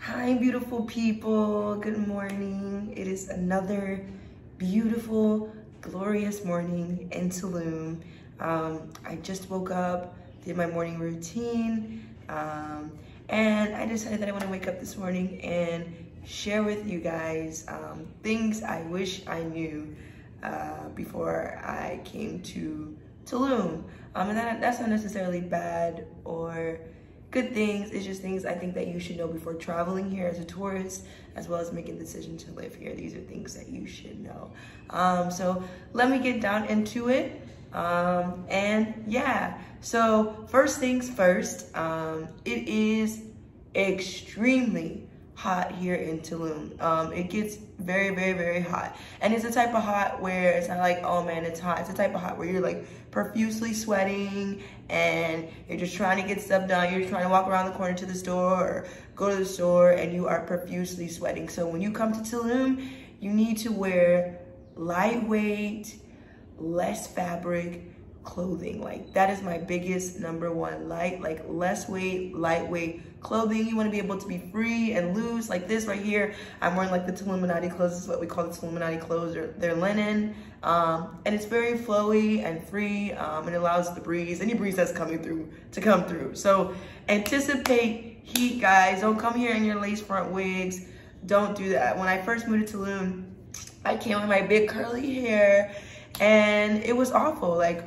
Hi, beautiful people. Good morning. It is another beautiful, glorious morning in Tulum. I just woke up, did my morning routine, and I decided that I want to wake up this morning and share with you guys things I wish I knew before I came to Tulum. And that's not necessarily bad or good things. It's just things I think that you should know before traveling here as a tourist, as well as making the decision to live here. These are things that you should know. So let me get down into it. And yeah, so first things first, it is extremely hot here in Tulum. It gets very, very, very hot. And it's the type of hot where it's not like, oh man, it's hot. It's the type of hot where you're like profusely sweating and you're just trying to get stuff done. You're trying to walk around the corner to the store or go to the store and you are profusely sweating. So when you come to Tulum, you need to wear lightweight, less fabric clothing. Like that is my biggest number one, less weight, lightweight clothing. You want to be able to be free and loose like this right here. I'm wearing like the Tuluminati clothes. This is what we call the Tuluminati clothes. They're linen, and it's very flowy and free, and it allows the breeze, any breeze that's coming through, to come through. So anticipate heat, guys. Don't come here in your lace front wigs. Don't do that. When I first moved to Tulum, I came with my big curly hair and it was awful. Like,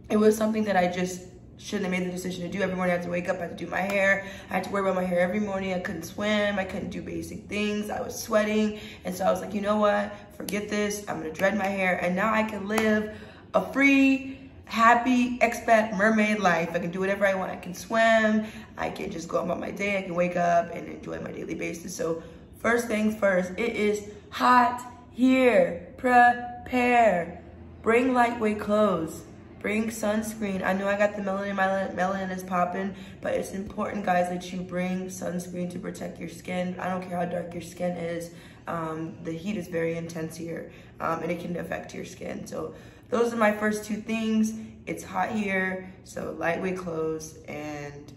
it was something that I just shouldn't have made the decision to do. Every morning I had to wake up, I had to do my hair. I had to worry about my hair every morning. I couldn't swim, I couldn't do basic things. I was sweating. And so I was like, you know what? Forget this, I'm gonna dread my hair. And now I can live a free, happy expat mermaid life. I can do whatever I want. I can swim, I can just go about my day. I can wake up and enjoy my daily basis. So first things first, it is hot here. Prepare. Bring lightweight clothes. Bring sunscreen. I know I got the melanin, my melanin is popping, but it's important, guys, that you bring sunscreen to protect your skin. I don't care how dark your skin is. The heat is very intense here, and it can affect your skin. So those are my first two things. It's hot here, so lightweight clothes and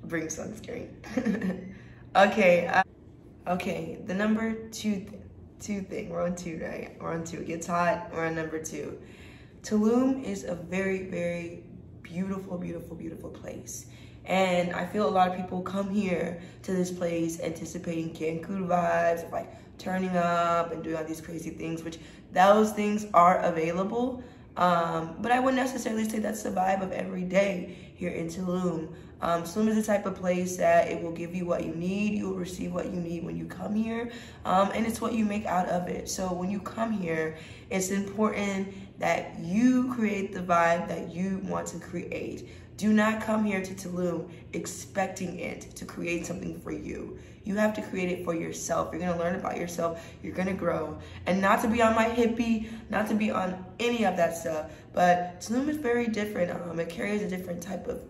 bring sunscreen. Okay, the number two thing. We're on two, right? We're on two. It gets hot. We're on number two. Tulum is a very, very beautiful, beautiful, beautiful place. And I feel a lot of people come here to this place anticipating Cancun vibes, of like turning up and doing all these crazy things, which those things are available. But I wouldn't necessarily say that's the vibe of every day here in Tulum. Tulum is the type of place that it will give you what you need. You will receive what you need when you come here, and it's what you make out of it. So when you come here, it's important that you create the vibe that you want to create. Do not come here to Tulum expecting it to create something for you. You have to create it for yourself. You're gonna learn about yourself, you're gonna grow. And not to be on my hippie, not to be on any of that stuff, but Tulum is very different. It carries a different type of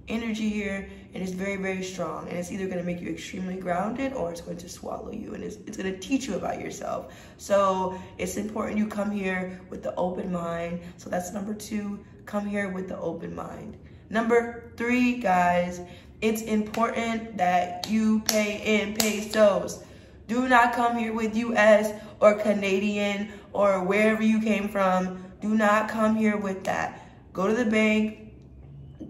energy here, and it's very, very strong. And it's either gonna make you extremely grounded or it's going to swallow you, and it's gonna teach you about yourself. So it's important you come here with the open mind. So that's number two, come here with the open mind. Number three, guys, it's important that you pay in pesos. Do not come here with US or Canadian or wherever you came from. Do not come here with that. Go to the bank.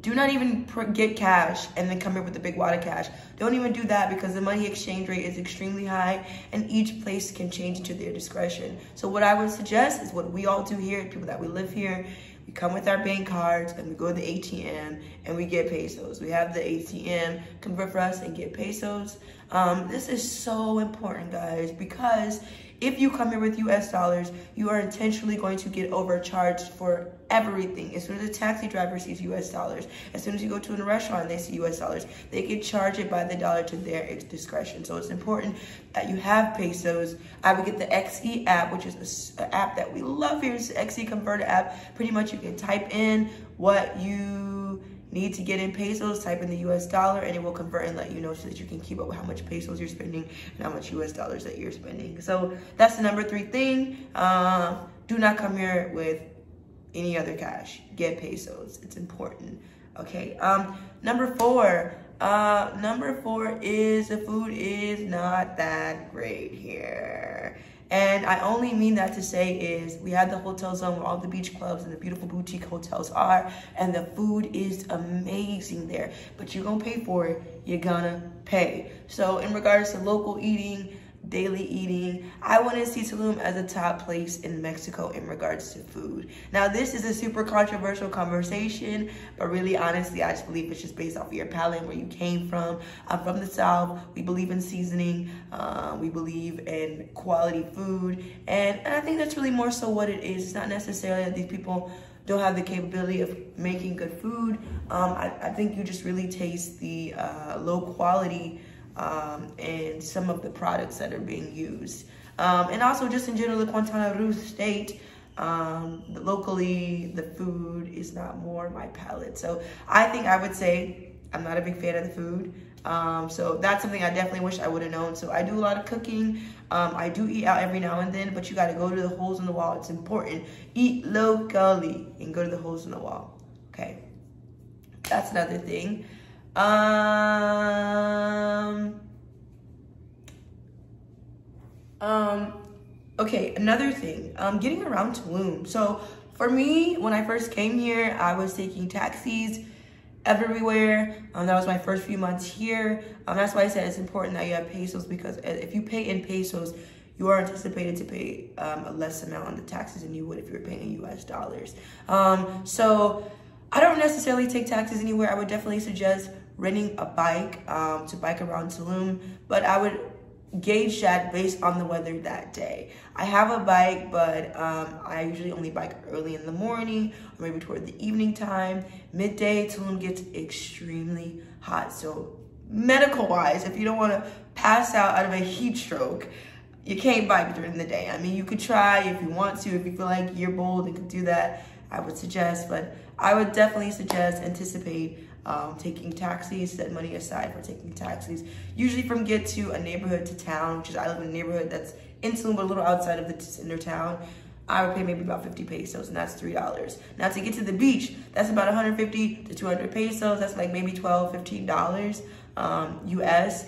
Do not even get cash and then come here with the big wad of cash. Don't even do that, because the money exchange rate is extremely high and each place can change to their discretion. So what I would suggest is what we all do here, people that we live here. We come with our bank cards and we go to the ATM and we get pesos. We have the ATM convert for us and get pesos. This is so important, guys, because if you come here with US dollars, you are intentionally going to get overcharged for everything. As soon as a taxi driver sees US dollars, as soon as you go to a restaurant and they see US dollars, they can charge it by the dollar to their discretion. So it's important that you have pesos. I would get the XE app, which is an app that we love here. It's the XE Converter app. Pretty much you can type in what you need to get in pesos, type in the US dollar, and it will convert and let you know so that you can keep up with how much pesos you're spending and how much US dollars that you're spending. So that's the number three thing. Do not come here with any other cash. Get pesos. It's important. Okay. Number four, Number 4 is the food is not that great here. And I only mean that to say is we have the hotel zone where all the beach clubs and the beautiful boutique hotels are, and the food is amazing there. But you're gonna pay for it, you're gonna pay. So in regards to local eating, daily eating, I wouldn't see Tulum as a top place in Mexico in regards to food. Now, this is a super controversial conversation, but really, honestly, I just believe it's just based off of your palate, where you came from. I'm from the South. We believe in seasoning. We believe in quality food. And I think that's really more so what it is. It's not necessarily that these people don't have the capability of making good food. I think you just really taste the low quality and some of the products that are being used. And also just in general, the Quintana Roo state, locally, the food is not more my palate. So I would say I'm not a big fan of the food. So that's something I definitely wish I would have known. So I do a lot of cooking. I do eat out every now and then, but you got to go to the holes in the wall. It's important. Eat locally and go to the holes in the wall. Okay. That's another thing. Okay, another thing, getting around Tulum. So for me, when I first came here, I was taking taxis everywhere. That was my first few months here. That's why I said it's important that you have pesos, because if you pay in pesos, you are anticipated to pay a less amount on the taxes than you would if you were paying in US dollars. So I don't necessarily take taxis anywhere. I would definitely suggest renting a bike to bike around Tulum, but I would gauge that based on the weather that day. I have a bike, but I usually only bike early in the morning or maybe toward the evening time. Midday, Tulum gets extremely hot. So medical wise, if you don't want to pass out of a heat stroke, you can't bike during the day. I mean, you could try if you want to, if you feel like you're bold and could do that, I would suggest, but I would definitely suggest anticipate taking taxis, set money aside for taking taxis. Usually from get to a neighborhood to town, which is, I live in a neighborhood that's in Tulum, but a little outside of the center town. I would pay maybe about 50 pesos, and that's $3. Now to get to the beach, that's about 150 to 200 pesos. That's like maybe $12, $15 US.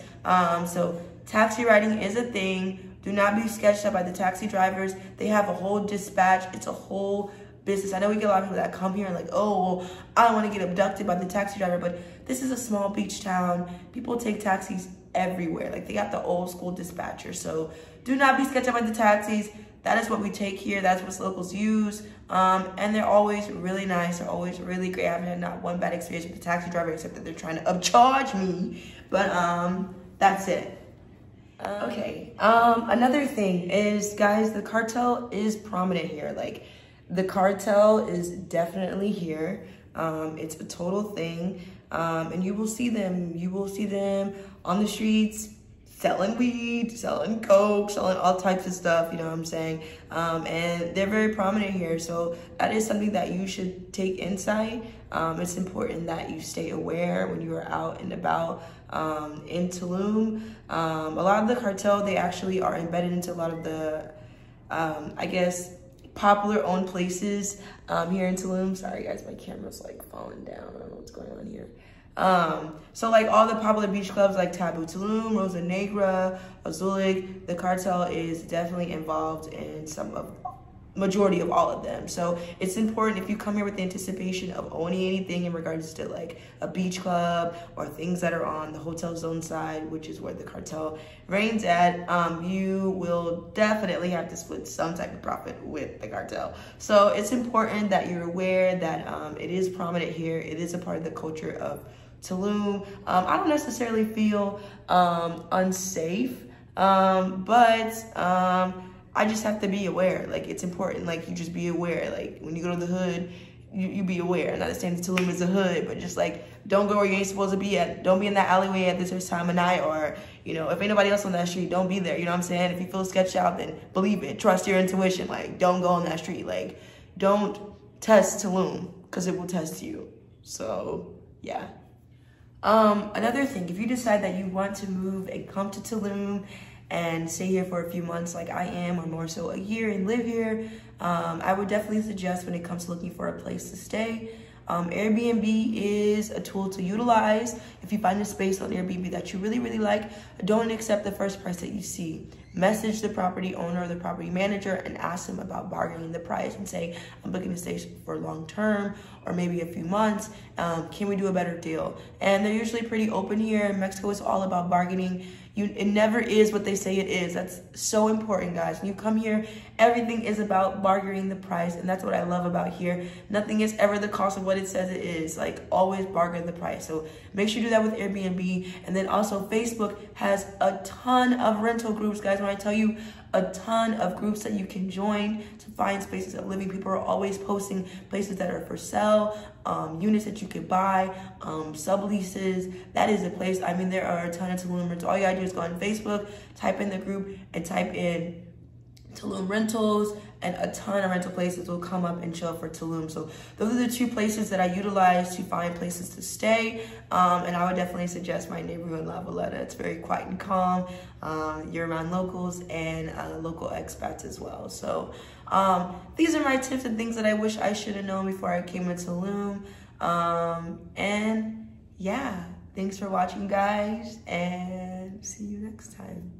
So taxi riding is a thing. Do not be sketched out by the taxi drivers. They have a whole dispatch. It's a whole business. I know we get a lot of people that come here and like, oh, well, I don't want to get abducted by the taxi driver, but this is a small beach town. People take taxis everywhere. Like, they got the old school dispatcher. So do not be sketched out by the taxis. That is what we take here. That's what locals use. And they're always really nice. They're always really great. I haven't had not one bad experience with the taxi driver, except that they're trying to upcharge me. But that's it. Okay. Another thing is, guys, the cartel is prominent here. Like, the cartel is definitely here. It's a total thing. And you will see them. You will see them on the streets selling weed, selling coke, selling all types of stuff, you know what I'm saying? And they're very prominent here. So that is something that you should take insight. It's important that you stay aware when you are out and about in Tulum. A lot of the cartel, they actually are embedded into a lot of the, I guess, popular owned places here in Tulum. Sorry guys, my camera's like falling down. I don't know what's going on here. So like all the popular beach clubs like Taboo Tulum, Rosa Negra, Azulik, the cartel is definitely involved in majority of all of them. So it's important, if you come here with the anticipation of owning anything in regards to like a beach club or things that are on the hotel zone side, which is where the cartel reigns at, you will definitely have to split some type of profit with the cartel. So it's important that you're aware that it is prominent here. It is a part of the culture of Tulum. I don't necessarily feel unsafe, but I just have to be aware. Like, it's important, like, you just be aware. Like, when you go to the hood, you be aware. Not saying that Tulum is a hood, but just like, don't go where you ain't supposed to be at. Don't be in that alleyway at this time of night, or, you know, if ain't nobody else on that street, don't be there. You know what I'm saying? If you feel sketched out, then believe it. Trust your intuition. Like, don't go on that street. Like, don't test Tulum, because it will test you. So, yeah. Another thing, if you decide that you want to move and come to Tulum and stay here for a few months like I am, or more so a year, and live here, I would definitely suggest, when it comes to looking for a place to stay, Airbnb is a tool to utilize. If you find a space on Airbnb that you really, really like, don't accept the first price that you see. Message the property owner or the property manager and ask them about bargaining the price and say, I'm looking to stay for long term or maybe a few months. Can we do a better deal? And they're usually pretty open here. In Mexico, it's all about bargaining. It never is what they say it is. That's so important, guys. When you come here, everything is about bargaining the price, and that's what I love about here. Nothing is ever the cost of what it says it is. Like, always bargain the price. So make sure you do that with Airbnb. And then also Facebook has a ton of rental groups, guys. When I tell you a ton of groups that you can join to find spaces of living, people are always posting places that are for sale, units that you could buy, subleases. That is a place. I mean, there are a ton of Tulum rentals. All you gotta do is go on Facebook, type in the group, and type in Tulum rentals, and a ton of rental places will come up and show up for Tulum. So those are the two places that I utilize to find places to stay. And I would definitely suggest my neighborhood, La Valletta. It's very quiet and calm. You're around locals and local expats as well. So these are my tips and things that I wish I should have known before I came to Tulum. And yeah, thanks for watching, guys, and see you next time.